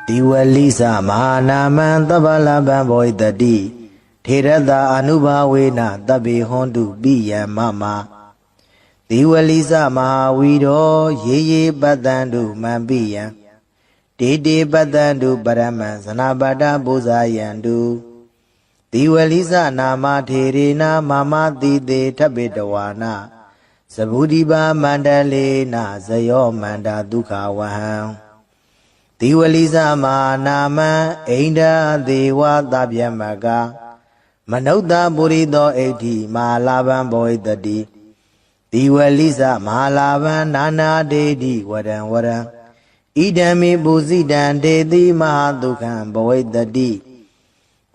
Diwalisa Mahanaman Tabalaban Boydadi Tirada Anubawena Tabi Hondu Biya Mama Diwalisa Mahawido Ye Badandu Mambiya Dede Badandu Baraman Sanabada Buzayandu Diwalisa Nama Tirina Mama Dide Tabidawana Sabudiba Mandalena Zayo Manda Duka Waham Diwalisa Manama Ainda Dewa Dabyamaga Manauda Burido 80 Malaban Boy Dadi Diwalisa Malaban Nana Dedi Wadan Idami Buzidan Dedi Mahadukan Boy Dadi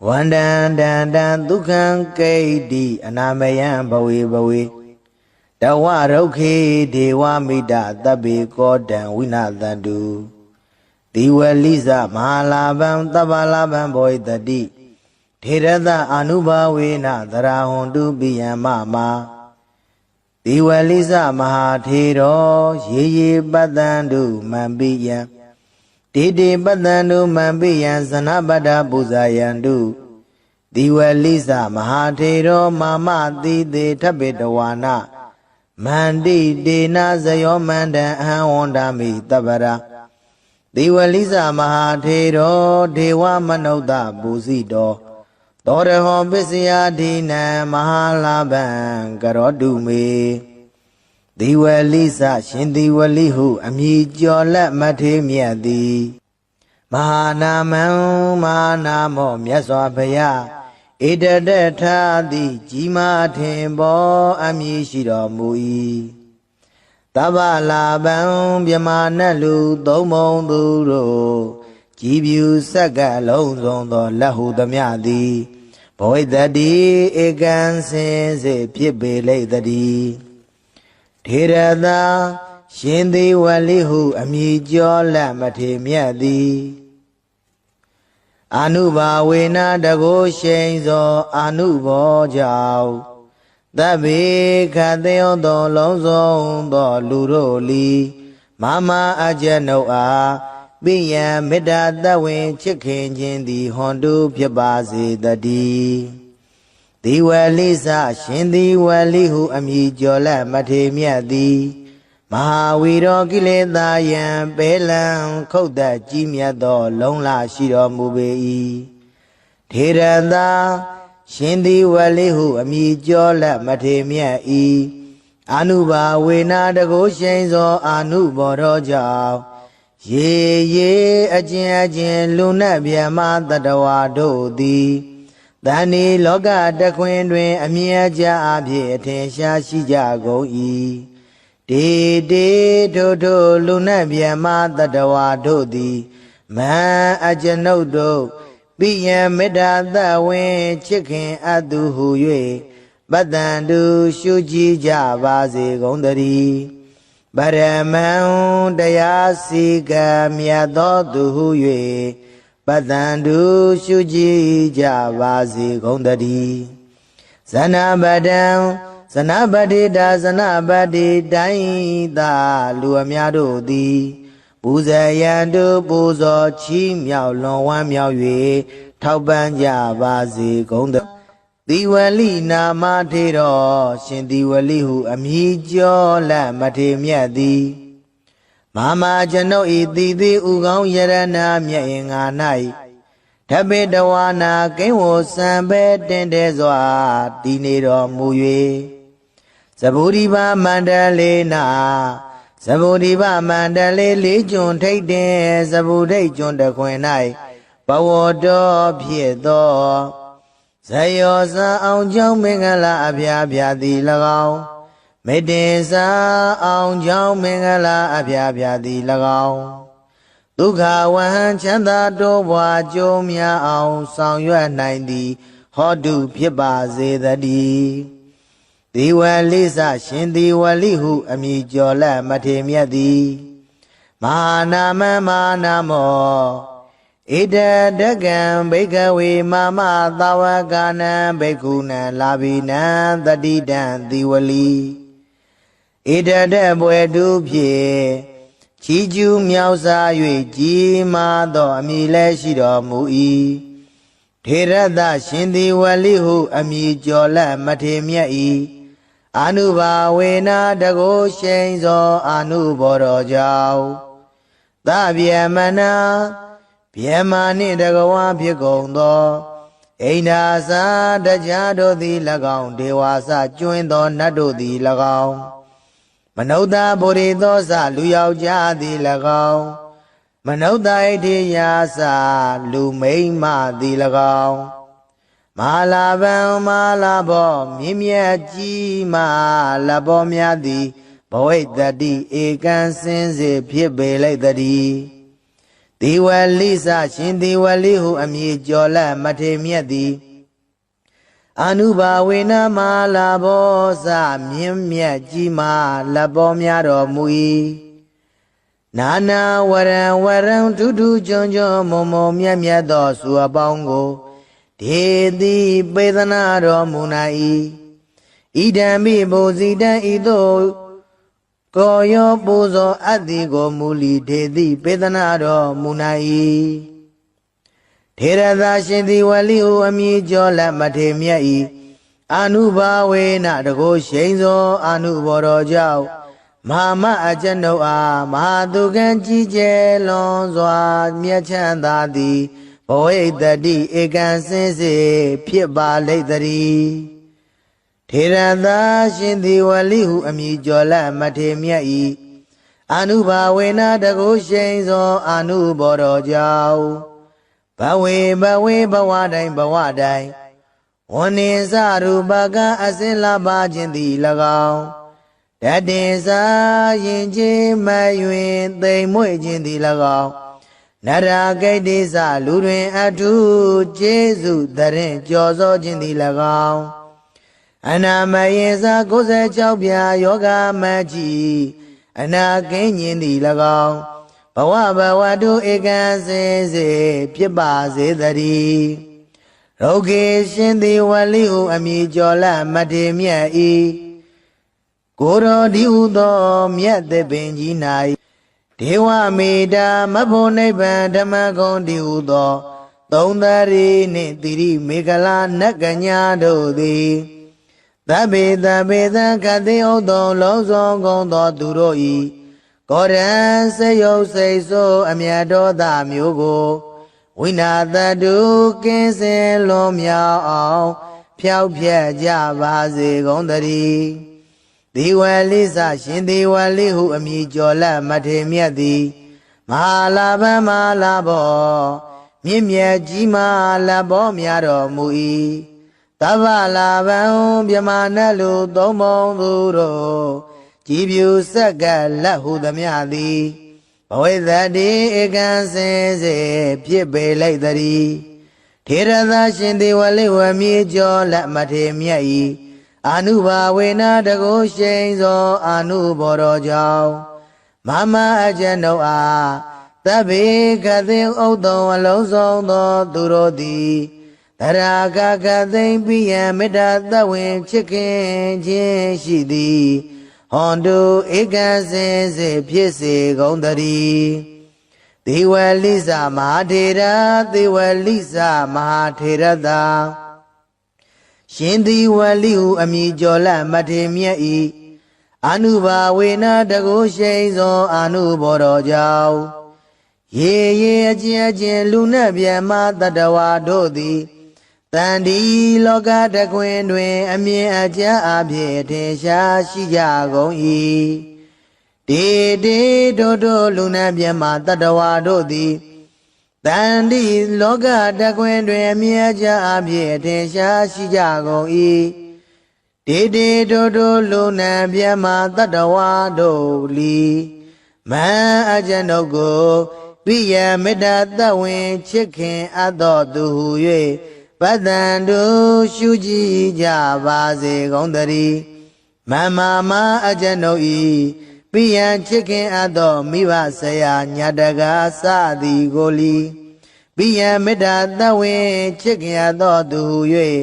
Wandan Dan Dukan Kaidi Anamayan Bawi Dawaroke Dewa Mida Dabi Kodan Winadandu Diwalisa Mahalaban Tabalaban Boy Dadi Tirada Anubawena Darahondu Biyamama Diwalisa Mahatiro Ye Badandu Mambiya Dede Badandu Mambiya Sanabada Buzayandu Diwalisa Mahatiro Mama Dide Tabidawana Mandi Dena Zayo Manda Hawandami Tabara Diwalisa Mahatero Dewa Manauda Buzido Doreho Bisya Dina Mahalaban Garodume Diwalisa Shindiwalihu Amijola Matemiadi Mahanamo Myaswabaya Ida Tadi Jima Tembo Amishiro Mui Tabalaban Byamanalu Domon Duro Jibu Saga Lonzo Lahu Damyadi Boy Daddy Egan Sense Pibe Lady Tirada Shindi Walihu Amijola Matemiadi Anuba Wena Dago Shenzo Anubo Jau Dabi Kadeo do Lonzo do Luroli Mama Ajanoa Biya Mida Dawin Chicken Jindi Hondu Pyabazi Dadi Diwalisa Shindi Walihu Amijola Matemiadi Mahawiro Gileda Yan Belan Koda Jimya do Longla Shiro Mubei Tiranda Shindi Walihu Amijola Matemia E Anuba Wena Dago Shenzo Anubo Roja Ye Ajin Luna Biama Dadawa Dodi Dani Loga Daquindwe Amiaja Abi Atensha Shijago E De Dodo Luna Biama Dadawa Dodi Ma Ajanodo Biya Mida Dawen Chicken Adu Huye Badandu Shuji Javazi Gondari Baraman Dayasiga Miadodu Huye Badandu Shuji Javazi Gondari Sanabadi Daida Luamiado Di Buzayandu Buzo Chi Miao Long Wan Miao Yue Tauban Javazi Gonda Diwali Nama Tiro Shindiwalihu Amijo La Matemiadi Mama Jano Ididi Ugao Yarana Mia Nai Tabedawana Kenwo Sambe Dendezwa Dinero Muye Saburiba Mandalena Sabudiba Mandale Legion take de Sabude John the Quenai Pawodo Piedo Sayosa on John Mingala Abia di Lagao Medesa on John Mingala Abia di Lagao Duka Wan Chanda Dowa Jomia on Song Yuan 90 Hodu Piba Zedadi Diwalisa Shindi Walihu Amijola Matemiadi Manamo Ida Dagan Bekawi Mama Dawagana Bekuna Labina Dadidan Diwali Ida Debwe Dupye ကြီးကျူးမြောက်စား၍ကြီးမားသောအမည်လည်းရှိတော်မူ၏ထေရသရှင်သည်ဝလိဟုအမည်ကျော်လက်မထေမြတ်၏အာနုဘာဝေနတကိုရှိန်သောအာနုဘော်တော်ကြောင့်သဗျမနာဗျမနှင့်တကဝါဖြစ်ကုန်သောအိန္ဒာစာတရားတို့သည်၎င်းဒေဝါစကျွင်းသောနတ်တို့သည်၎င်းမနုဿဗုရိသောစလူယောက်ျားသည်၎င်းမနုဿဣတိယာစလူမိန်းမသည်၎င်းမဟာလာဗံမဟာလာဘောမြင့်မြတ်ကြီးမလဘောများသည်ဘဝိတ္တိဧကံစင်စေဖြစ်ပေလိုက်တည်းဒီဝလိစရှင်ဒီဝလိဟုအမည်ကျော်လက်မထေမြတ်သည်အာနုဘာဝေနမဟာလာဘောစမြင့်မြတ်ကြီးမလဘောများတော်မူ၏နာနာဝရံဝရံထူးထူးချွန်ချွန်မုံမုံမြတ်မြတ်သောစုအပေါင်းကိုဒေတိပေသနာတော်မူနိုင်၏ဣဒံမိဘုဇိတံဤသို့ကိုယောပူဇော်အပ်သည်ကိုမူလီဒေတိပေသနာတော်မူနိုင်၏ထေရသရှင်သည်ဝလိဟုအမည်ကျော်လက်မထေမြတ်၏အာနုဘာဝေနတကိုရှိန်သောအာနုဘော်တော်ကြောင့်မဟာမအကျွန်ုပ်အားမဟာသူကံကြီးကျယ်လွန်စွာမြတ်ချမ်းသာသည်ဘဝိတ္တိဧကံစင်စေဖြစ်ပါလိမ့်တည်းထေရသာရှင်သည်ဝလိဟုအမည်ကျော်လက်မထေမြတ်၏အာနုဘာဝေနတကိုရှိန်သောအာနုဘော်တော်ကြောင့်ဘဝေဘဝတိုင်းဝန္နေစရူပကအစင်လာပါခြင်းသည်၎င်းတတေစာရင်ချင်းမယွင်သိမ်မွေ့ခြင်းသည်၎င်းနရာဂိတ္တိစလူတွင်အထုကျေးဇူးတရင်ကြော်စောခြင်းသည်၎င်းအနာမယေစာ96ပြာယောဂမကြီးအနာကင်းခြင်းသည်၎င်းဘဝတုဧကံစင်စေဖြစ်ပါစေတည်းရုဂေရှင်သည်ဝလိဟုအမည်ကျော်လက်မထေမြတ်၏ကိုယ်တော်ဒီဟုသောမြတ်သပင်ကြီး၌ဒေဝမေတ္တာမဖို့နိဗ္ဗာန်ဓမ္မဂုံဒီဟုသောသုံးသရီနှင့်တိရိမေခလာနတ်ကညာတို့သည်သဗ္ဗေသခတိဥဒ္ဒောလုံးစုံကုန်သောသူတို့၏ကောရံစေယုတ်စိတ်ဆိုးအမြတ်တော်သာမျိုးကိုဝိနာတတုကင်းစင်လွန်မြောက်အောင်ဖြောက်ဖြက်ကြပါစေကုန်တည်းဒီဝလိစရှင်ဒီဝလိဟုအမည်ကျော်လက်မထေမြတ်သည်မဟာလာဗံမဟာလာဘောမြင့်မြတ်ကြီးမားလဘောများတော်မူ၏သဗ္ဗလာဗံမြမနတ်လူသုံးပုံသူတို့ကြည်ပြူဆက်ကလက်ဟုသမျှသည်ဘဝိတ္တိဧကံစင်စေဖြစ်ပေလိုက်တည်းထေရသရှင်ဒီဝလိဝမြေကျော်လက်မထေမြတ်၏အာနုဘာဝေနတကိုရှိန်သောအာနုဘော်တော်ကြောင့်မမအကျွန်ုပ်အားသဗ္ဗေကတိဥဒ္ဒောအလုံးစုံသောသူတို့သည်တရာဂကသိမ့်ပိယံမေတ္တာသဝင်ချစ်ခင်ခြင်းရှိသည်ဟွန်တုဧကံစင်စေဖြစ်စေကုန်တည်းသေဝလိစမဟာထေရသေဝလိစမဟာထေရသာရှင်သေဝလိဟုအမည်ကျော်လက်မထေမြတ်၏အာနုဘာဝေနတကိုရှိန်သောအာနုဘော်တော်ကြောင့်ရေအချင်းလူနှင့်ဗျမတတဝါတို့သည်တန်ဒီလောကတကွင်တွင်အမြင်အကျအဖြစ်ထင်ရှားရှိကြကုန်၏တေတို့လူနှင့်ဗျမတတဝါတို့သည်တန်ဒီလောကတကွင်တွင်အမြင်အကျအဖြစ်ထင်ရှားရှိကြကုန်၏တေတို့လူနှင့်ဗျမတတဝါတို့လီမန်အကျွန်ုပ်ကိုပိယမေတ္တာသဝင်ချစ်ခင်အပ်တော်သူဟု၍ပတ္တန်တို့ရှုကြည်ကြပါစေကုန်တည်းမမအကျွန်ုပ်ဤပိယံချစ်ခင်အပ်သောမိဘဆရာညာတကာစသည်ကိုလီပိယံမေတ္တာသဝင်ချစ်ခင်အပ်သောသူဟု၍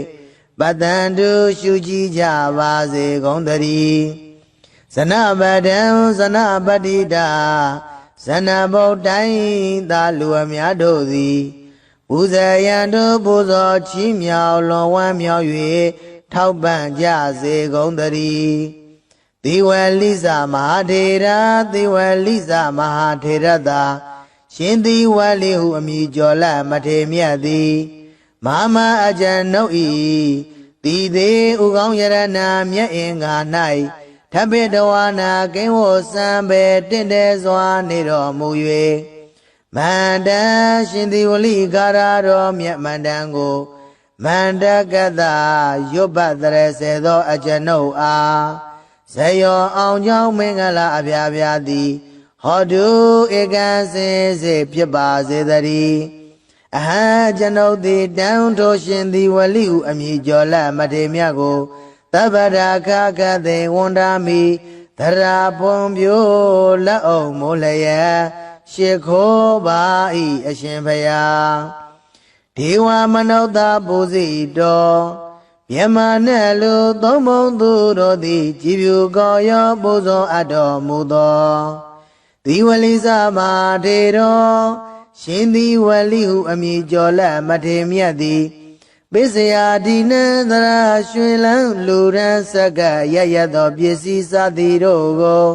ပတ္တန်တို့ရှုကြည်ကြပါစေကုန်တည်းဇနပတံဇနပတိတာဇ ဇဏဗုဒ္ဓိုင်းသာလူအများတို့သည်ပူဇေယံတို့ပူဇော်ချီးမြှောက်လွန်ဝမ်းမြောက်၍ထောက်ပံ့ကြစေကုန်သတည်းသီဝလိသမဟာထေရသီဝလိသမဟာထေရသာရှင်သီဝလိဟုအမည်ကျော်လမထေမြတ်သည်မဟာအကျဉ်နှုတ်ဤသီသေးဥကောင်းယရဏမြတ်အင်္ဂါ၌ထပိတဝါနာကိဉ္ဝစံပေတင့်တယ်စွာနေတော်မူ၍မန္တရှင်သီဝလိကာရတော်မြတ်မန္တံကိုမန္တကတရွတ်ပတ်တရစေသောအကျဉ်နှုတ်အားဇယောအောင်ကြောင်းမင်္ဂလာအပြာပြာသည်ဟောတုဧကံစင်စေဖြစ်ပါစေတည်းအဟံကျွန်ုပ်သည်တန်ထိုးရှင်သည်ဝလိဟုအမည်ကျော်လမထေမြတ်ကိုသဗ္ဗရာခခသေဝန္ဒာမိသရာဖွန်ပြိုးလက်အောင်မိုးလျက်ရှ िख ိုးပါ၏အရှင်ဘုရားဒေဝမနုဿပူဇိတော်မြမနဲ့လူသုံးဘုံသူတို့သည်ကြည်ဖြူကောရောပူဇော်အပ်တော်မူသောသီဝလိသမဟာထေတော်ရှင်သီဝလိဟုအမည်ကျော်လမထေမြတ်သည်ပိစယာဒီနန္တရာရွှေလန်းလူရန်စက္ကရရသောပစ္စည်းစသည်တို့ကို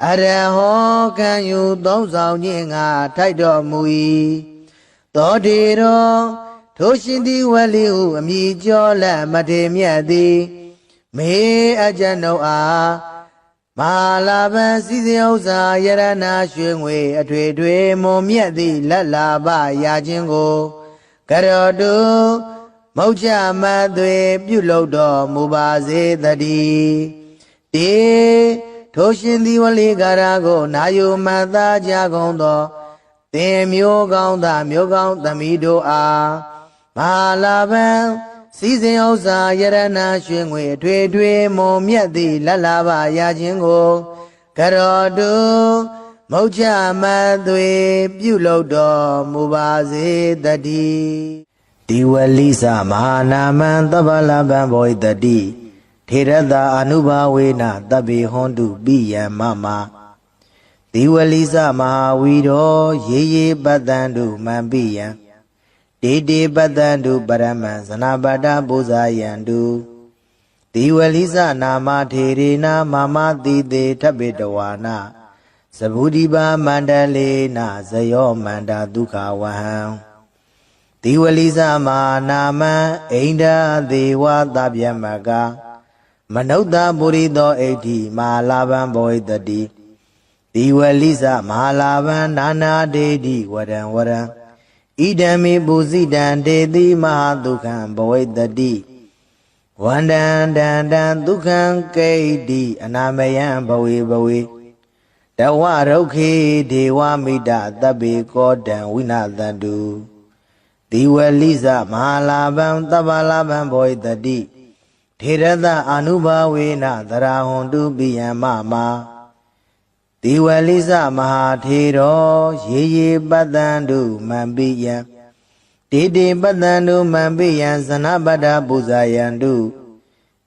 အရဟောခံယူသုံးဆောင်ခြင်းငါထိုက်တော်မူ၏သောတေတော်ထိုရှင်သီဝလိဟုအမည်ကျော်လမထေမြတ်သည်မေအကျဉ်ုပ်အားမဟာလာဘံစည်းစိမ်ဥစ္စာယရဏရွှေငွေအထွေထွေမွန်မြတ်သည့်လက်လာပရာခြင်းကိုကရောတုမုတ်ချမသွေပြုလုပ်တော်မူပါစေတည်းတေထိုရှင်သီဝလိကာရကိုနာယုမတ္တကြကုန်သောသင်မျိုးကောင်းသားမျိုးကောင်းသမီးတို့အားမဟာလာဘံစည်းစိမ်ဥစ္စာယရဏရွှေငွေအထွေထွေမွန်မြတ်သည့်လက်လာပရာခြင်းကိုကရောတုမုတ်ချမသွေပြုလုပ်တော်မူပါစေတည်းဒီဝလိသမဟာနာမံသဗ္ဗလဗံဘောဣတတိထေရတာအနုဘာဝေနတဗ္ဗေဟွန်တုပိယံမမဒီဝလိသမဟာဝီတော်ရေရေပတ္တံတုမံပိယံတေတေပတ္တံတုပရမံဇနပတ္တပူဇာယံတုဒီဝလိသနာမထေရေနမမတိတေထပိတဝါနာသဗုဒိပါမန္တလေနဇယောမန္တာဒုက္ခဝဟံဒီဝလိသမနာမံအိန္ဒာဒေဝသဗျမကမနုဿပုရိသောဣဋ္ဌိမဟာလာဘံဘောဣတတိဒီဝလိသမဟာလာဘံနာနာဒေတိဝရံဝရံဣဒံမေပုဇိတံတေတိမဟာဒုက္ခံဘဝိတ္တိဝန္တံတံတံဒုက္ခံကိဋ္တိအနာမယံဘဝေဘဝေတဝရုက္ခေဒေဝမိတသဗ္ဗေကောတံဝိနာသန္တုဒီဝလိသမဟာလာဘံသဗ္ဗလာဘံဘောဣတတိထေရတအနုဘာဝေနသရာဟွန်တုပိယံမမဒီဝလိသမဟာထေရောရေရေပတ္တံတုမံပိယံတေတေပတ္တံတုမံပိယံဇနပတ္တပူဇာယံတု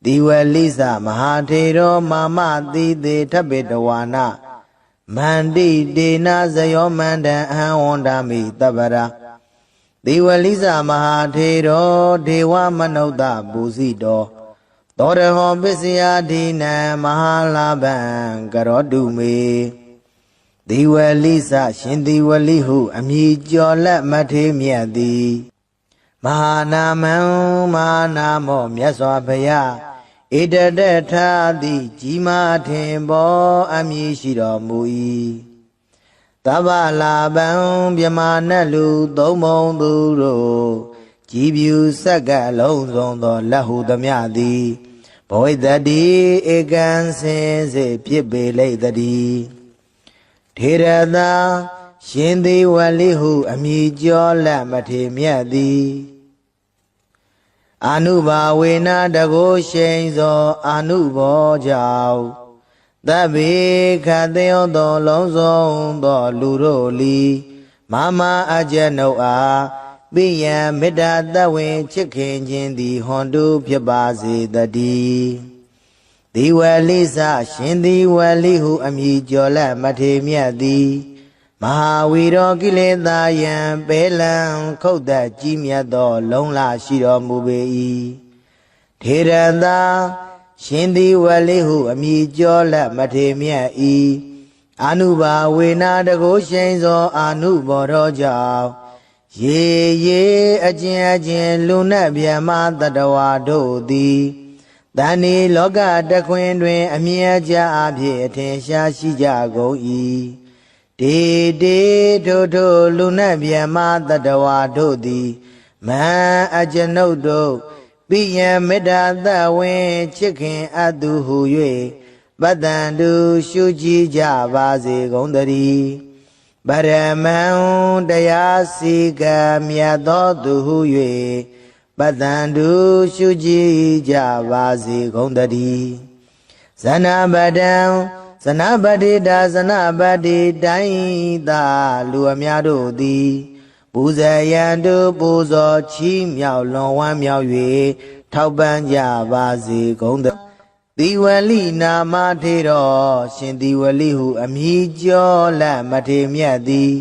ဒီဝလိသမဟာထေရောမာမတိတေထပိတဝါနာမန္တိတေနဇယောမန္တံအဟံဝန္ဒာမိတပ္ပရာဒီဝလိသမဟာထေရောဒေဝမနုဿပူဇိတောသောရဟောပစ္စယဒီနံမဟာလာဘံကရောတုမေဒီဝလိသရှင်ဒီဝလိဟုအမည်ကျော်လက်မထေမြတ်သည်မဟာနာမံမဟာနာမောမြတ်စွာဘုရားဣတတထာတိကြီးမားထင်ပေါ်အမည်ရှိတော်မူ၏သဗ္ဗလာဘံမြမနတ်လူသုံးဘုံသူတို့ကြည်ဖြူစက္ကလုံးစုံသောလက်ဟုသမျှသည်ဘောဣတတိဧကံစင်စေဖြစ်ပေလိမ့်တည်းထေရတာရှင်သီဝလိဟုအမည်ကျော်လက်မထေမြတ်သည်အနုဘာဝေနတကိုရှိန်သောအနုဘောကြောင့်သဗ္ဗေခတယောသောလုံးစုံသောလူတို့လီမမအကျဉ်ုပ်အားပိယံမေတ္တာတဝင်ချစ်ခင်ခြင်းသည်ဟွန်တုဖြစ်ပါစေတည်းဒီဝလိသရှင်ဒီဝလိဟုအမည်ကျော်လက်မထေမြတ်သည် မဟာဝီရောကိလေသာယံပေလံခုတ်သက်ကြီးမြတ်သောလုံးလရှိတော်မူပေ၏ထေရသာရှင်သည်ဝလိဟုအမိကျော်လက်မထေမြတ်၏အာနုဘာဝေနာတကိုရှိန်သောအာနုဘောတော်ကြောင့်ရေရေအကျဉ်အကျဉ်လူနတ်ဗျမတတဝါတို့သည်တဏှိလောကတခွင်တွင်အမြဲကြအဖြစ်အထင်ရှားရှိကြကုန်၏တေတေထိုထိုလူနတ်ဗျမတတဝါတို့သည်မဟံအကျွန်ုပ်တို့ပိယံမေတ္တာသဝင်ချစ်ခင်အပ်သူဟု၍ပတ္တန္တုရှုကြည်ကြပါစေကုန်သတည်းပရမံတရားစီကံမြတ်သောသူဟု၍ပတ္တန္တုရှုကြည်ကြပါစေကုန်သတည်းဇနပတံဇနပတိတာဇနပတိတိုင်းသာလူအများတို့သည်ပူဇေယံတုပူဇော်ချီးမြှောက်လွန်ဝမ်းမြောက်၍ထောက်ပံ့ကြပါစေကုန်သသီဝလိနာမထေတော်ရှင်သီဝလိဟုအမည်ကျော်လက်မထေမြတ်သည်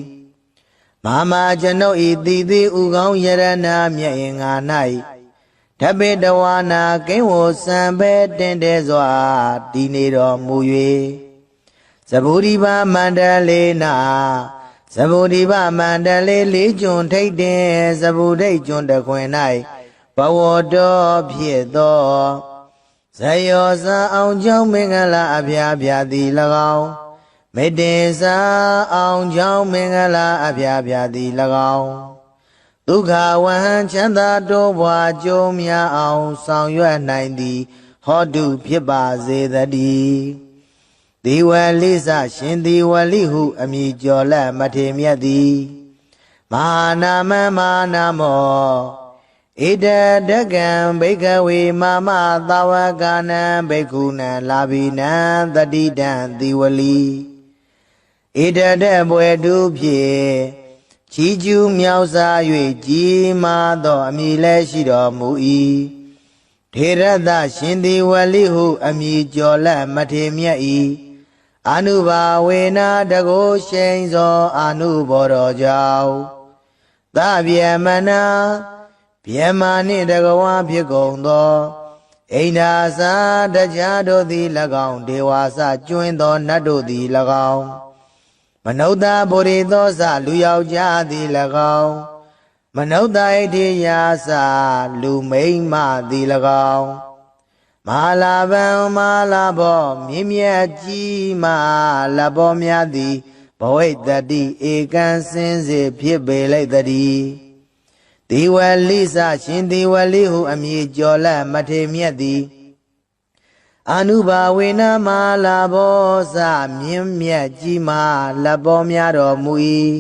မာမကျွန်ုပ်ဤတည်သည်ဥကောင်းယရဏမြတ်ရင်ငါ၌ဓပေတဝါနာကိဝစံပဲတင်တဲစွာတည်နေတော်မူ၍သဗ္ဗုရိပါမန္တလေးနာသဗ္ဗုရိပါမန္တလေးလေးကျွန်းထိတ်တင်သဗ္ဗုဒိတ်ကျွန်းတခွင်၌ဘဝတော်ဖြစ်သောဇယောဇာအောင်ကြောင့်မင်္ဂလာအဖျားဖျားသည်၎င်းမေတ္တေစာအောင်ကြောင့်မင်္ဂလာအဖျားဖျားသည်၎င်းဒုက္ခဝဟံချမ်းသာတိုးပွားကြိုးများအောင်ဆောင်ရွက်နိုင်သည်ဟောတုဖြစ်ပါစေတည်းဒီဝလိစရှင်ဒီဝလိဟုအမည်ကျော်လက်မထေမြတ်သည်မဟာနာမမဟာနာမောဣဒဒကံဘိကဝေမာမသာဝကနံဘိက္ခုနံလာဘိနံတတိတံသီဝလီဣဒဒဘွယ်တုဖြင့်ချီးကျူးမြောက်စား၍ကြီးမားသောအမည်လည်းရှိတော်မူ၏ထေရသရှင်သီဝလီဟုအမည်ကျော်လက်မထေမြတ်၏အာနုဘာဝေနာတကိုရှိန်သောအာနုဘောတော်ကြောင့်သဗျမနာဗျမနှင့်တကဝါဖြစ်ကုန်သောအိန္ဒာစာတရားတို့သည်၎င်းဒေဝါစကျွင်းသောနတ်တို့သည်၎င်းမနုဿဗုရိသောစလူယောက်ျားသည်၎င်းမနုဿဣတိယာစလူမိန်းမသည်၎င်းမဟာလာဗံမဟာလာဘောမြင့်မြတ်ကြီးမလဘောများသည်ဘဝိတ္တိဧကံစင်စစ်ဖြစ်ပေလိုက်တည်းဒီဝလိစရှင်ဒီဝလိဟုအမည်ကျော်လက်မထေမြတ်သည်အာနုဘာဝေနမလာဘောစမြင့်မြတ်ကြီးမာလက်ပေါ်များတော်မူ၏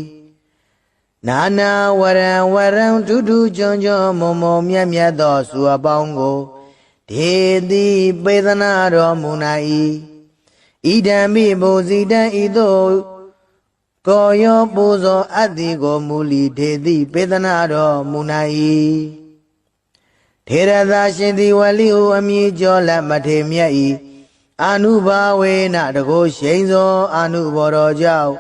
နာနာဝရံဝရံထူးထူးချွန်ချွန်မုံမုံမြတ်မြတ်သောစုအပေါင်းကိုဒေတိပေသနာတော်မူနိုင်၏ဣဒံမိဘုဇိတံဤသို့ကိုယောပူဇော်အတ္တိကိုမူလီဒေတိပေသနာတော်မူနိုင်၏ထေရသာရှင်သည်ဝလိဟုအမည်ကျော်လက်မထေမြတ်၏အာနုဘာဝေနတကိုရှိန်သောအာနုဘောတော်ကြောင့်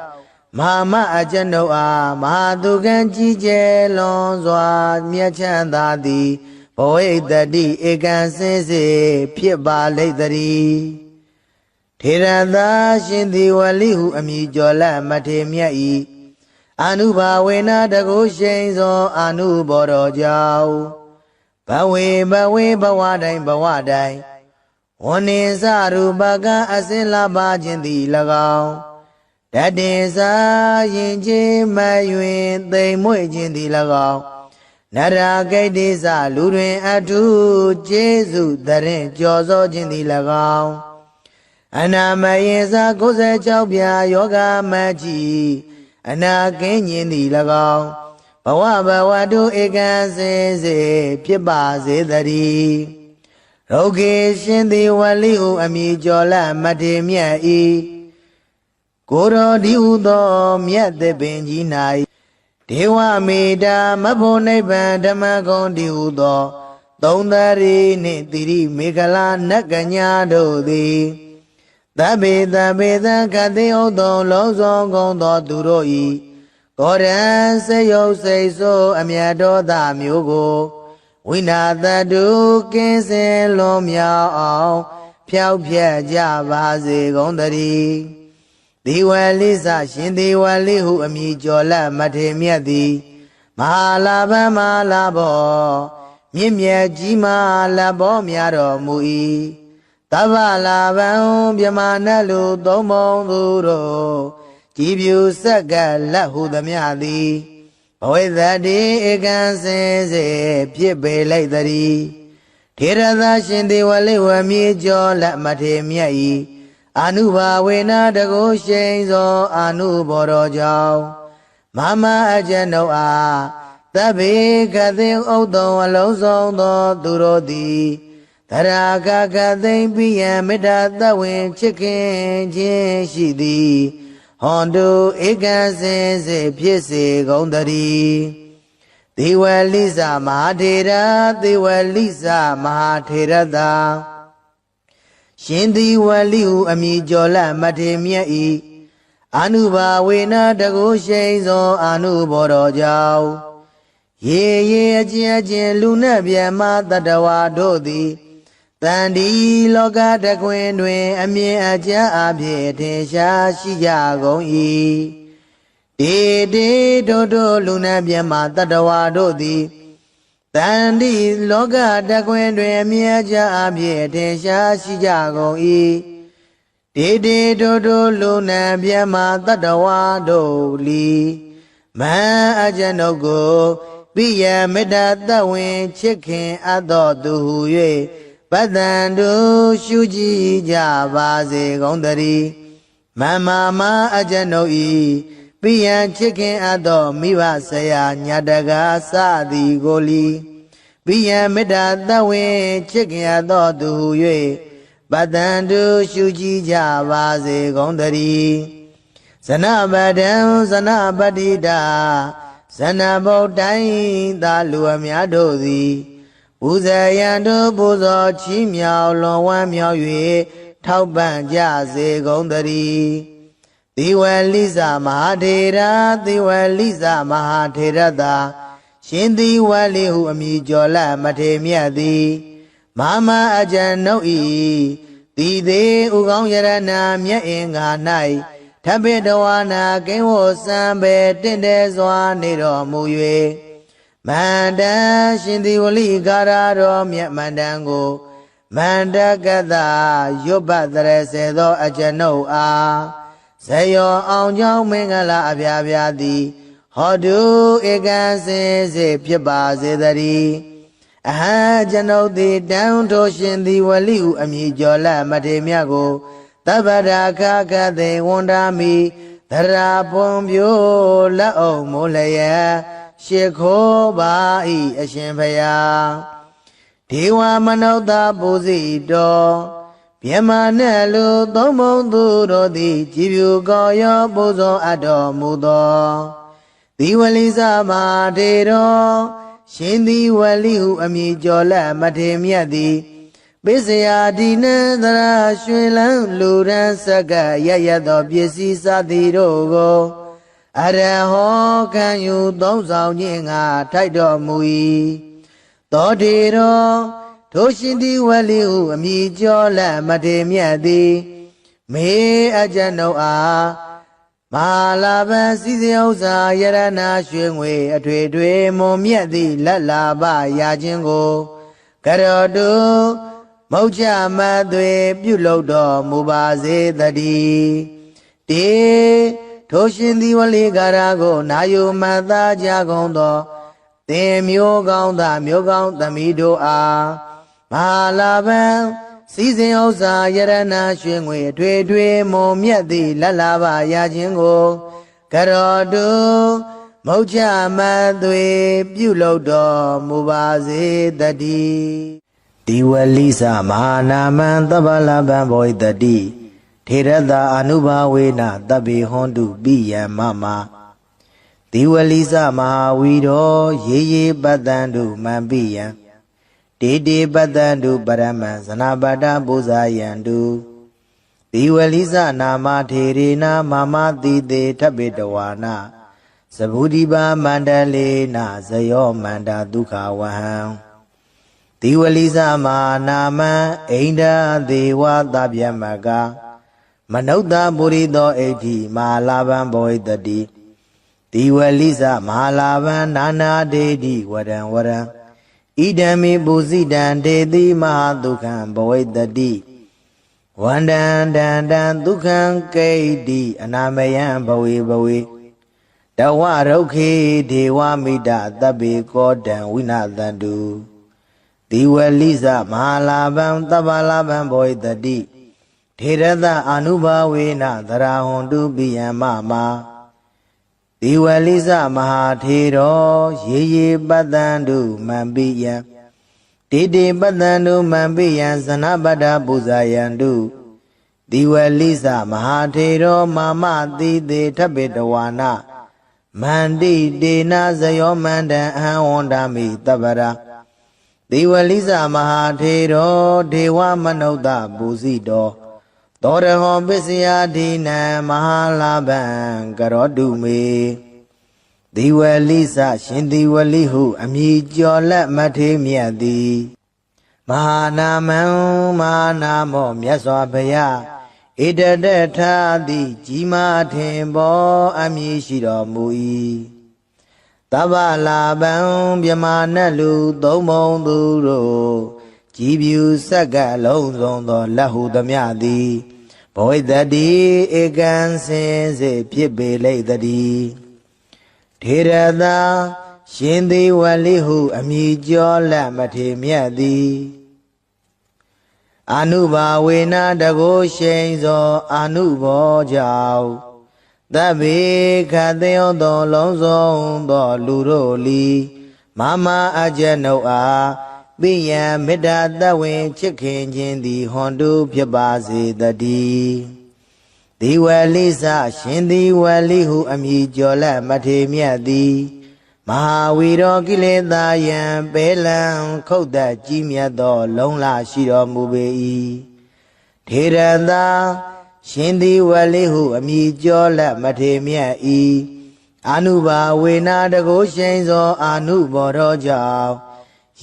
မဟာမအကျွန်ုပ်အားမဟာသူကံကြီးကျယ်လွန်စွာမြတ်ချမ်းသာသည်ဘဝိတ္တိဧကံစင်စစ်ဖြစ်ပါလိမ့်တည်းထေရသာရှင်သည်ဝလိဟုအမည်ကျော်လက်မထေမြတ်၏အာနုဘာဝေနတကိုရှိန်သောအာနုဘောတော်ကြောင့်ဘဝေဘဝတိုင်းဘဝတိုင်းဝဏ္ဏင်္စရူပကအစင်လာပါခြင်းသည်၎င်းတတင်စာရင်ချင်းမယွင်သိမ်မွေ့ခြင်းသည်၎င်းနရာဂိတ္တိစလူတွင်အထုကျေးဇူးတရင်ကြော်စောခြင်းသည်၎င်းအနာမယင်စာ96ပြာယောဂမကြီးအနာကင်းခြင်းသည်၎င်းဘဝတုဧကံစင်စေဖြစ်ပါစေတည်းရောဂေရှင်သည်ဝလိဟုအမည်ကျော်လက်မထေမြတ်၏ကိုတော်ဒီဟုသောမြတ်သစ်ပင်ကြီး၌ဒေဝမေတ္တာမဖို့နိဗ္ဗာန်ဓမ္မဂုံဒီဟုသောသုံးသရီနှင့်တိရိမေခလာနတ်ကညာတို့သည် သဗ္ဗေသဗ္ဗေသခတိဥသောလုံးစုံကုန်သောသူတို့ဤကောရံစေယုတ်စိတ်ဆိုးအမြတ်တော်သားမျိုးကိုဝိနာတတုကင်းစင်လွန်မြောက်အောင်ဖြောက်ဖြက်ကြပါစေကုန်သတည်းဒီဝလိစရှင်ဒီဝလိဟုအမည်ကျော်လက်မထေမြတ်သည်မဟာလာဘမဟာလာဘောမြင့်မြတ်ကြီးမားလက်ဘောများတော်မူ၏သဗ္ဗလာဘံမြမနတ်လူသုံးပုံသူတို့ကြည်ပြူဆက်ကလက်ဟုသမျှသည်ဘဝိသတိဧကံစင်စေဖြစ်ပေလိုက်တည်းထေရသရှင်ဒီဝလိဝမြေကျော်လက်မထေမြတ်၏အာနုဘာဝေနတကုရှိန်သောအာနုဘောတော်ကြောင့်မမအကျဉ်ုပ်အားသဗ္ဗေကသိဥဒ္ဒံအလုံးစုံသောသူတို့သည်သရာကကသိမ့်ပိယံမေတ္တာသဝေချစ်ခင်ခြင်းရှိသည်ဟွန်တုဧကံစင်စေဖြစ်စေကုန်တည်းသေဝလိစမဟာထေရသေဝလိစမဟာထေရသာရှင်သေဝလိဟုအမည်ကျော်လက်မထေမြတ်၏အာနုဘာဝေနတကုရှိန်သောအာနုဘောတော်ကြောင့်ရေရေအကျဉ်အကျဉ်လူနှင့်ဗျမတတဝါတို့သည်တန်ဒီလောကတခွင်တွင်အမြင်အကျဉ်အဖြစ်ထင်ရှားရှိကြကုန်၏တေတေတို့လူနှင့်ဗျမတတဝါတို့သည်တန်ဒီလောကတခွင်တွင်အမြင်အကျဉ်အဖြစ်ထင်ရှားရှိကြကုန်၏တေတေတို့လူနှင့်ဗျမတတဝါတို့လီမံအကျဉ်ုပ်ကိုပိယမေတ္တာသဝင်ချစ်ခင်အပ်သောသူဟု၍ပတ္တန်တို့ရှုကြည်ကြပါစေကုန်တည်းမမမအကျဉ်ုပ်ဤပိယံချစ်ခင်အပ်သောမိဘဆရာညာတကားစသည်ကိုလီပိယံမေတ္တာသဝင်ချစ်ခင်အပ်သောသူဟု၍ပတ္တန်တို့ရှုကြည်ကြပါစေကုန်တည်းဇနပဒံဇနပတိတာဇနဗုဒ္ဓံသာလူအများတို့သည်ပူဇေယံတို့ပူဇော်ချီးမြှောက်လွန်ဝမ်းမြောက်၍ထောက်ပံ့ကြစေကုန်တည်းသေဝလိစမဟာထေရသေဝလိစမဟာထေရသာရှင်သေဝလိဟုအမည်ကျော်လက်မထေမြတ်သည်မမအကျဉ်ုပ်၏တိသေးဥကောင်းယရဏမြတ်အင်္ဂါ၌ထပိတဝါနာကိဝစံပေတင့်တယ်စွာနေတော်မူ၍မန္တန်ရှင်သေဝလိကာရတော်မြတ်မန္တန်ကိုမန္တကတရွတ်ပတ်တရစေသောအကျဉ်ုပ်အားဇယောအောင်ကြောင့်မင်္ဂလာအပြာပြာသည်ဟောတုဧကံစင်စေဖြစ်ပါစေတည်းအဟံကျွန်ုပ်သည်တန်ထိုရှင်သေဝလိဟုအမည်ကျော်လက်မထေမြတ်ကိုသဗ္ဗရာခကသေဝန္တာမိသရာပွန်ပြိုလက်အောင်မိုးလျက်ရှေခိုးပါ၏အရှင်ဘုရားဒေဝမနုဿပူဇိတော်မြမနဲ့လူသုံးပုံသူတို့သည်ကြည်ဖြူကောရောပူဇော်အပ်တော်မူသောသေဝလိစမဟာထေတော်ရှင်သေဝလိဟုအမည်ကျော်လက်မထေမြတ်သည်ပိစယာဒီနံသရရွှေလန်းလူရန်စက္ကရရသောပစ္စည်းစသည်တို့ကိုအရဟောခံယူသုံးဆောင်ခြင်းငါထိုက်တော်မူ၏သောတေတော်ထိုရှင်သေဝလိဟုအမည်ကျော်လက်မထေမြတ်သည်မေအကျဉ်ုပ်အားမဟာလာဘစီစဥစ္စာယရဏရွှေငွေအထွေထွေမွန်မြတ်သည့်လက်လာပရာခြင်းကိုကရောတုမုတ်ချမသွေပြုလုပ်တော်မူပါစေတည်းတေထိုရှင်သေဝလိကာရကိုနာယုမတ်သားကြကုန်သောသင်မျိုးကောင်းသားမျိုးကောင်းသမီးတို့အားမဟာလာဘံစီစဉ်ဥစ္စာယရဏရွှေငွေထွေထွေမွန်မြတ်သည့်လက်လာပါရခြင်းကိုကရောတုမုတ်ချမသွေပြုလုပ်တော်မူပါစေတည်းဒီဝလိစမဟာနာမံသဗ္ဗလဗံဘောဣတတိထေရတာအနုဘာဝေနတဗ္ဗေဟွန်တုပိယံမမဒီဝလိစမဟာဝီရောရေရေပတ္တံတုမံပိယံတေတေပတ္တံတုပရမံဇနာပတ္တပူဇာယံတု တိဝလိစနာမထေရေနာမမတိတေထပိတဝါနာသဗုဒိပါမန္တလေနာဇယောမန္တာဒုက္ခဝဟံတိဝလိစမာနာမံအိန္ဒာဒေဝသဗျမကမနုဿပုရိသောဣဋ္ဌိမဟာလာဘံဘောဣတတိတိဝလိစမဟာလာဘံနာနာဒေတိဝရံဝရံဣဒံမိပုစိတံဒေတိမဟာဒုက္ခံဘောဣတတိဝန္တံတံတံဒုက္ခံကိဋ္တိအနာမယံဘဝေဘဝေတဝရုခေဒေဝမိတသဗ္ဗေကောတံဝိနာသန္တုတိဝလိစမဟာလာဘံသဗ္ဗလာဘံဘောဣတတိထေရသအာနုဘာဝေနသရဟွန်တုပိယံမမာတိဝလိစမဟာထေရောရေရေပတ္တန္တုမံပိယံတေတေပတ္တန္တုမံပိယံဇနပတ္ထပူဇာယံတုတိဝလိစမဟာထေရောမာမတိတေထပိတဝါနာမန္တိတေနဇယောမန္တံအဟံဝန္ဒမိတပ္ပရာတိဝလိစမဟာထေရောဒေဝမနုဿပူဇိတောသောရဟောပစ္စယဒိနံမဟာလာဘံကရောတုမေတိဝလိစရှင်တိဝလိဟုအမည်ကျော်လက်မထေမြတ်သည်မဟာနာမံမဟာနာမောမြတ်စွာဘုရားဣတတထာတိကြီးမားထင်ပေါ်အမည်ရှိတော်မူ၏သဗ္ဗလာဘံမြမနတ်လူသုံးပုံသူတို့ကြည်ပြူဆက်ကလုံးစုံသောလက်ဟုသမျှသည်ဘောဣတတိဧကံစင်စေဖြစ်ပေလိမ့်တည်းထေရသာရှင်သေဝလိဟုအမည်ကျော်လက်မထေမြတ်သည်အာနုဘာဝေနတကိုရှိန်သောအာနုဘောကြောင့်သဗ္ဗေခသေယောသောလုံးစုံသောလူတို့လီမမအကျနုအားပိယံမေတ္တာတဝင်ချစ်ခင်ခြင်းသည်ဟွန်တုဖြစ်ပါစေတည်းဒီဝလိစရှင်ဒီဝလိဟုအမည်ကျော်လက်မထေမြတ်သည်မဟာဝီရောကိလေသာယံပေလံခုတ်သက်ကြီးမြတ်သောလုံးလရှိတော်မူပေ၏ထေရသာရှင်ဒီဝလိဟုအမည်ကျော်လက်မထေမြတ်၏အာနုဘာဝေနာတကိုရှိန်သောအာနုဘောတော်ကြောင့်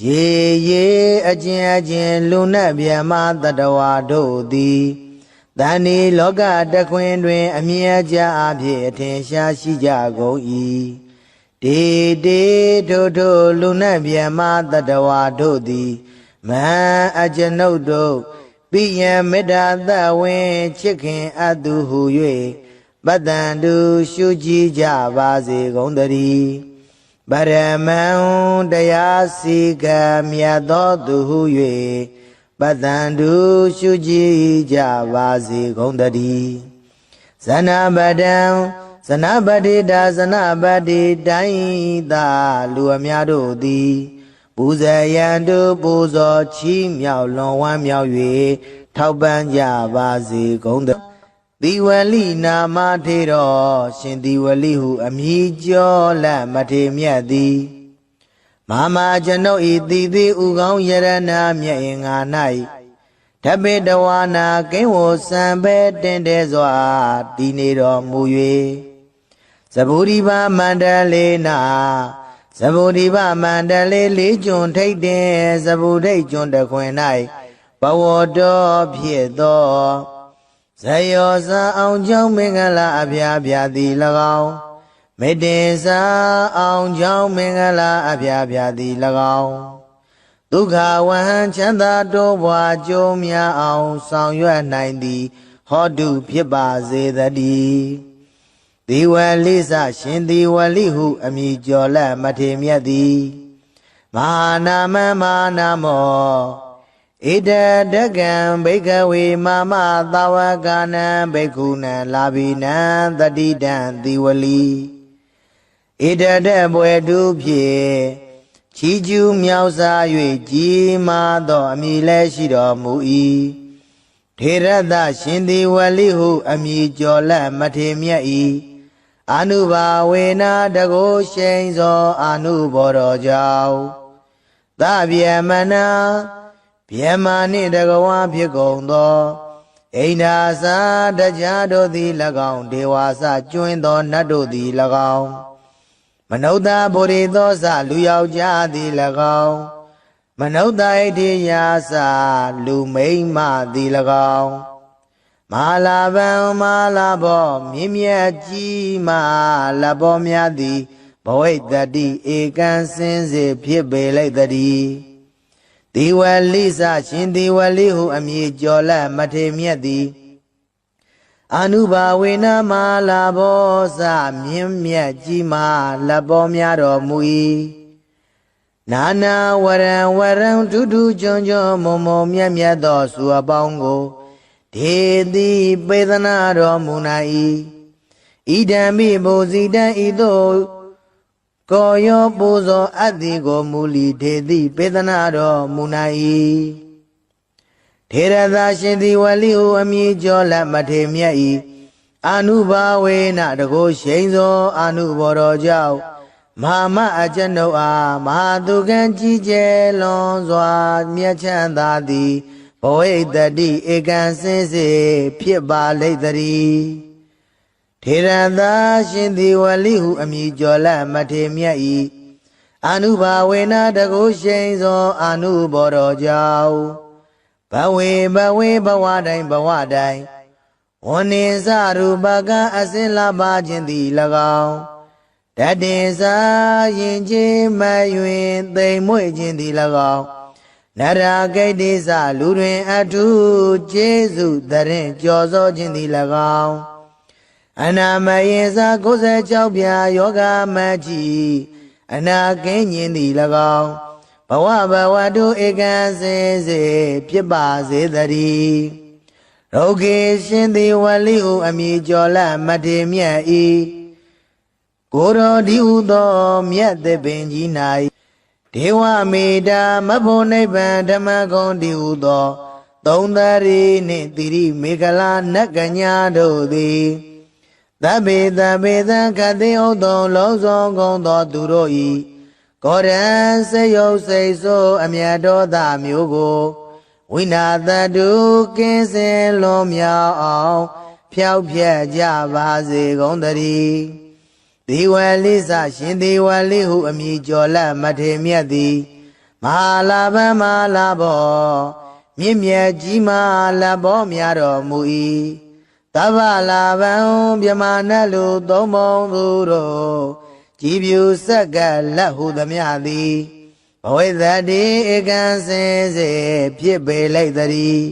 ရေရေအကျဉ်လူနတ်ဗျမတတဝါတို့သည်တဏီလောကတခွင်တွင်အမြဲကြအဖြစ်အထင်ရှားရှိကြကုန်၏တေတေထိုထိုလူနတ်ဗျမတတဝါတို့သည်မဟံအကျွန်ုပ်တို့ပိယံမေတ္တာသဝင်ချစ်ခင်အပ်သူဟု၍ပတ္တန္တုရှုကြည်ကြပါစေကုန်တည်းပရမံတရားစီကံမြတ်သောသူဟု၍ပတ္တန္တုရှုကြည်ကြပါစေကုန်တည်းဇနပတံဇနပတိတာဇနပတိတိုင်းသာလူအများတို့သည်ပူဇေယံတုပူဇော်ချီးမြှောက်လွန်ဝမ်းမြောက်၍ထောက်ပံ့ကြပါစေကုန်တည်းတိဝလိနာမထေရောရှင်တိဝလိဟုအမည်ကျော်လက်မထေမြတ်သည်မမကျွန်ုပ်ဤတိတိဥကောင်းယရဏမြတ်င်္ဂါ၌ဓပိတဝါနာကိဝစံပဲတင်တဲစွာတည်နေတော်မူ၍သဗ္ဗုရိပါမန္တလေးနာသဗ္ဗုရိပါမန္တလေးလေးကျွန်းထိတ်တင်သဗ္ဗုဒိတ်ကျွန်းတခွင်၌ဘဝတော်ဖြစ်သောဇယောဇာအောင်ကြောင့်မင်္ဂလာအဖျားဖျားသည်၎င်းမေတ္တင်စာအောင်ကြောင့်မင်္ဂလာအဖျားဖျားသည်၎င်းဒုက္ခဝဟံချမ်းသာတိုးပွားကြိုးများအောင်ဆောင်ရွက်နိုင်သည်ဟောတုဖြစ်ပါစေတည်းဒီဝလိစရှင်ဒီဝလိဟုအမည်ကျော်လက်မထေမြတ်သည်မဟာနာမမဟာနာမောဣတတကံဘိကဝေမမသဝကနံဘိက္ခုနံလာဘိနံတတိတံတိဝလိဣတတဘွယ်တုဖြင့်ချီးကျူးမြောက်စား၍ကြီးမားသောအမည်လည်းရှိတော်မူ၏ထေရသရှင်တိဝလိဟုအမည်ကျော်လက်မထေမြတ်၏အာနုဘာဝေနာတကိုရှိန်သောအာနုဘောတော်ကြောင့်သဗ္ဗယမနာဗျမနှင့်တကဝါဖြစ်ကုန်သော အိန္ဒာစာတရားတို့သည်၎င်းဒေဝါစကျွင်းသောနတ်တို့သည်၎င်းမနုဿဗောဓိသောစလူယောက်ျားသည်၎င်းမနုဿဣတိယာစလူမိန်းမသည်၎င်းမဟာလာဗံမဟာလာဘောမြင့်မြတ်ကြီးမလဘောများသည်ဘဝိတ္တိဧကံစင်စေဖြစ်ပေလိုက်တည်းဒီဝလိစရှင်ဒီဝလိဟုအမည်ကျော်လက်မထေမြတ်သည်အနုဘာဝေနမဟာလာဘောစမြင့်မြတ်ကြီးမလဘောများတော်မူ၏နာနာဝရံဝရံဒုဒုကြွန်ကြွန်မုံမုံမြတ်မြတ်သောစုအပေါင်းကိုဒေတိပေသနာတော်မူနာ၏ဣဒံမိဘုဇိတံဤသို့ကိုယောပူဇော်အပ်သည်ကိုမူလီဒေတိပေသနာတော်မူနာ၏ထေရသာရှင်သည်ဝလိဟုအမည်ကျော်လက်မထေမြတ်၏အနုဘာဝေနတကုရှိန်သောအနုဘောတော်ကြောင့်မဟာမအကျွန်ုပ်အားမဟာသူကံကြီးကျယ်လွန်စွာမြတ်ချမ်းသာသည်ဘဝိတ္တိဧကံစင်စေဖြစ်ပါလိမ့်တည်းထေရသာရှင်သည်ဝလိဟုအမည်ကျော်လက်မထေမြတ်၏အနုဘာဝေနတကုရှိန်သောအနုဘောတော်ကြောင့်ဘဝေဘဝတိုင်းဝန္နေစရူပကအစင်လာပါခြင်းသည်၎င်းတတေစာရင်ချင်းမယွင်သိမ်မွေ့ခြင်းသည်၎င်းနရာဂိတ်တိစလူတွင်အထုကျေးဇူးတရင်ကြော်စောခြင်းသည်၎င်းအနာမယေစာ96ပြာယောဂမကြီးအနာကင်းခြင်းသည်၎င်းဘဝတုဧကံစင်စေဖြစ်ပါစေတည်းရုဂေရှင်သည်ဝလိဟုအမည်ကျော်လက်မထေမြတ်၏ကိုယ်တော်ဒီဟုသောမြတ်သပင်ကြီး၌ဒေဝမေတ္တာမဖို့နိဗ္ဗာန်ဓမ္မဂုံဒီဟုသောသုံးသရီနှင့်တိရိမေခလာနတ်ကညာတို့သည်သဗ္ဗေသခတိဥသောလုံးစုံကုန်သောသူတို့၏ကောရံစေယုတ်စိတ်ဆိုးအမြတ်တော်သားမျိုးကိုဝိနာတတုကင်းစင်လွန်မြောက်အောင်ဖြောက်ဖြက်ကြပါစေကုန်တည်းဒီဝလိစရှင်ဒီဝလိဟုအမည်ကျော်လက်မထေမြတ်သည်မဟာလာဗံမဟာလာဘောမြင့်မြတ်ကြီးမလဘောများတော်မူ၏သဗ္ဗလာဗံမြမနတ်လူသုံးပုံသူတို့ကြည်ပြူဆက်ကလက်ဟုသမျှသည်ဘဝိတ္တိဧကံစင်စေဖြစ်ပေလိုက်တည်း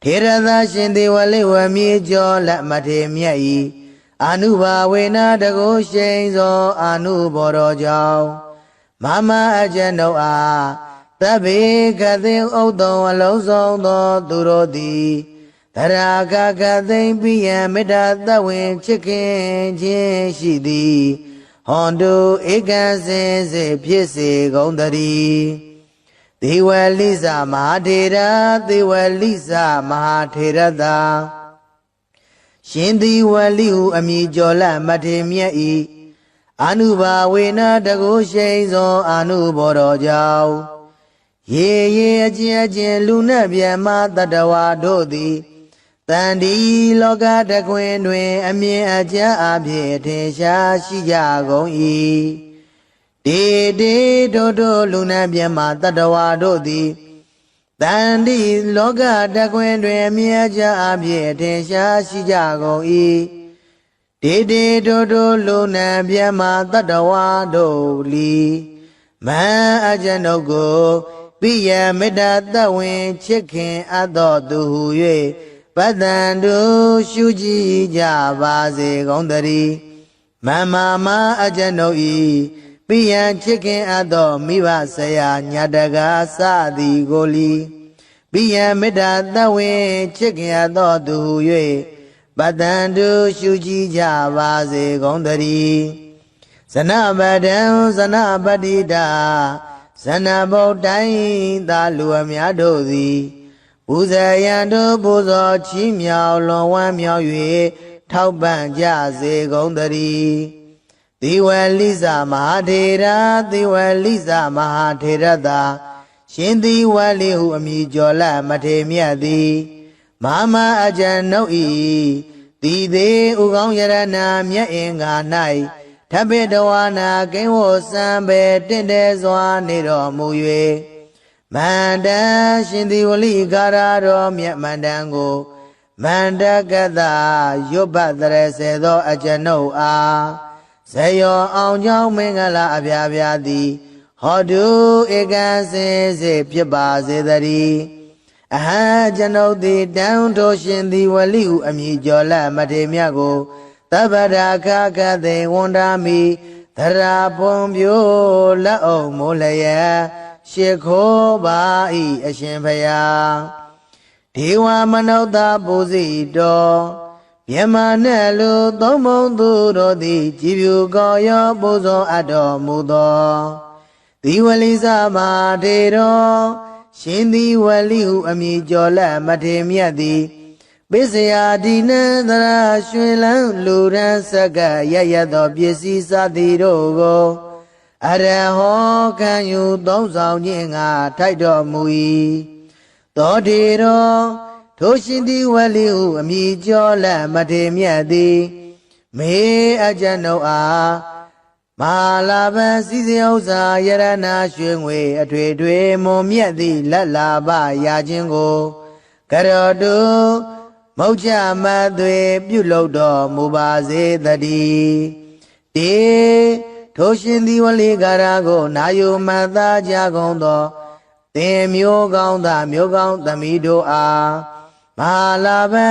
ထေရသာရှင်သည်ဝလိဝမည်ကျော်လက်မထေမြတ်၏အနုဘာဝေနတကုရှိန်သောအနုဘောတော်ကြောင့်မမအကျွန်ုပ်အားသဗ္ဗေကသိဥတုံအလုံးစုံသောသူတို့သည်တရာဂကသိမ့်ပိယံမေတ္တာသဝင်ချစ်ခင်ခြင်းရှိသည်ဟွန်တုဧကံစင်စေဖြစ်စေကုန်တည်းသေဝလိစမဟာထေရသေဝလိစမဟာထေရသာရှင်သေဝလိဟုအမည်ကျော်လက်မထေမြတ်၏အနုဘာဝေနတကုရှိန်သောအနုဘောတော်ကြောင့်ရေအကျဉ်လူနှင့်မြတ်မတတဝါတို့သည်တန်ဒီလောကတခွင်တွင်အမြင်အကျအဖြစ်ထင်ရှားရှိကြကုန်၏တေတို့လူနှင့်မြတ်မတတဝါတို့သည်တန်ဒီလောကတခွင်တွင်အမြင်အကျအဖြစ်ထင်ရှားရှိကြကုန်၏တေတို့လူနှင့်မြတ်မတတဝါတို့လီမန်အကျွန်ုပ်ကိုပိယမေတ္တာသဝင်ချစ်ခင်အပ်သောသူဟု၍ပတ္တန်တို့ရှုကြည်ကြပါစေကုန်တည်းမမအကျွန်ုပ်၏ပိယံချစ်ခင်အပ်သောမိဘဆရာညာတကားစသည်ကိုလီပိယံမေတ္တာသဝင်ချစ်ခင်အပ်သောသူဟု၍ပတ္တန်တို့ရှုကြည်ကြပါစေကုန်တည်းဇနပဒံဇနပတိတာဇနဗုဒ္ဓံသာလူအများတို့သည်ပူဇေယံတို့ပူဇော်ချီးမြှောက်လွန်ဝမ်းမြောက်၍ထောက်ပံ့ကြစေကုန်တည်းသေဝလိစမဟာထေရသေဝလိစမဟာထေရသာရှင်သေဝလိဟုအမည်ကျော်လက်မထေမြတ်သည်မ မာအကျဉ်နှုတ်ဤတိသေးဥကောင်းယရနာမြတ်အင်္ဂါ၌ထပ်ပိတဝါနာကိဝစံပေတင့်တဲစွာနေတော်မူ၍မန္တရှင်သည်ဝလိကာရတော်မြတ်မန္တန်ကိုမန္တကတရွတ်ပတ်တရစေသောအကျဉ်နှုတ်အားဇယောအောင်ကြောင်းမင်္ဂလာအပြာပြာသည်ဟောတုဧကံစင်စေဖြစ်ပါစေတည်းအဟံကျွန်ုပ်သည်တန်ထိုးရှင်သည်ဝလိဟုအမည်ကျော်လက်မထေမြတ်ကိုသဗ္ဗရာခကသေဝန္ဒာမိသရာပွန်ပြိုးလက်အောင်မိုးလျက်ရှ िख ိုးပါ၏အရှင်ဘုရားဒေဝမနုဿပူဇိတော်မြမနဲ့လူသုံးမုံသူတို့သည်ကြည်ဖြူကောရောပူဇော်အပ်တော်မူသောဒီဝလိစမာထေတော်ရှင်သည်ဝလိဟုအမည်ကျော်လက်မထေမြတ်သည်ပိစယာဒီနန္တရာရွှေလန်းလူရန်ဆက်ကရရသောပစ္စည်းစသည်တို့ကိုအရဟောခံယူသုံးဆောင်ခြင်းငါထိုက်တော်မူ၏သောထေတော်ထိုရှင်သည်ဝလိဟုအမည်ကျော်လက်မထေမြတ်သည်မေအကျဉ်ုပ်အားမာလာပံစီစဉ်ဥစ္စာယရနာရွှေငွေအထွေထွေမွန်မြတ်သည့်လက်လာပရာခြင်းကိုကရောတုမုတ်ချမသွေပြုလုပ်တော်မူပါစေတည်းတေထိုရှင်သည်ဝလိကာရကိုနာယုမတ်သားကြကုန်သောသင်မျိုးကောင်းသားမျိုးကောင်းသမီးတို့အားမာလာပံ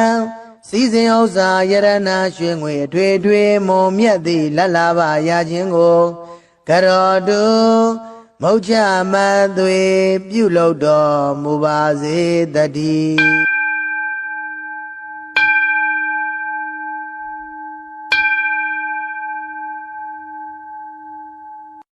စီစဉ်ဥစ္စာယရနာရွှေငွေအထွေထွေမွန်မြတ်သည့်လက်လာပါရခြင်းကိုကရောတုမုတ်ချမသွေပြုလုပ်တော်မူပါစေတည်း